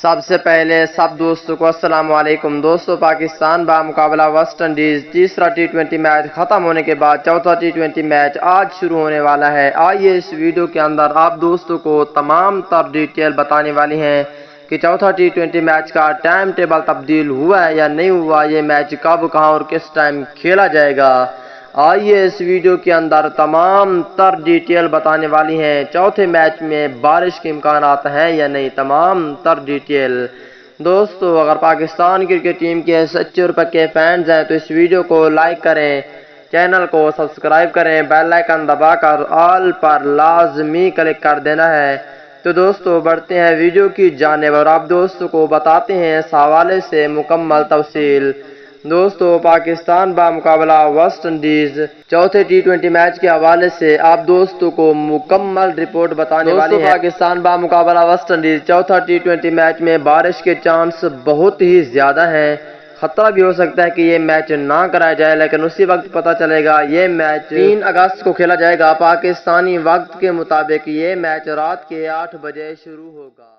سب سے پہلے سب دوستوں کو السلام علیکم۔ دوستوں، پاکستان بمقابلہ ویسٹ انڈیز تیسرا ٹی20 میچ ختم ہونے کے بعد چوتھا ٹی20 میچ آج شروع ہونے والا ہے۔ آئیے اس ویڈیو کے اندر آپ دوستوں کو تمام تر ڈیٹیل بتانے والی ہیں کہ چوتھا ٹی20 میچ کا ٹائم ٹیبل تبدیل ہوا ہے یا نہیں ہوا، یہ میچ کب، کہاں اور کس ٹائم کھیلا جائے گا۔ آئیے اس ویڈیو کے اندر تمام تر ڈیٹیل بتانے والی ہیں۔ چوتھے میچ میں بارش کے امکانات ہیں یا نہیں، تمام تر ڈیٹیل۔ دوستو، اگر پاکستان کرکٹ ٹیم کے سچے اور پکے فینز ہیں تو اس ویڈیو کو لائک کریں، چینل کو سبسکرائب کریں، بیل آئیکن دبا کر آل پر لازمی کلک کر دینا ہے۔ تو دوستو، بڑھتے ہیں ویڈیو کی جانب اور آپ دوستوں کو بتاتے ہیں اس حوالے سے مکمل تفصیل۔ دوستو، پاکستان بمقابلہ ویسٹ انڈیز چوتھے ٹی20 میچ کے حوالے سے آپ دوستوں کو مکمل رپورٹ بتانے والی ہے۔ پاکستان بمقابلہ ویسٹ انڈیز چوتھا ٹی20 میچ میں بارش کے چانس بہت ہی زیادہ ہیں۔ خطرہ بھی ہو سکتا ہے کہ یہ میچ نہ کرایا جائے، لیکن اسی وقت پتہ چلے گا۔ یہ میچ 3 اگست کو کھیلا جائے گا پاکستانی وقت کے مطابق۔ یہ میچ رات کے 8 بجے شروع ہوگا۔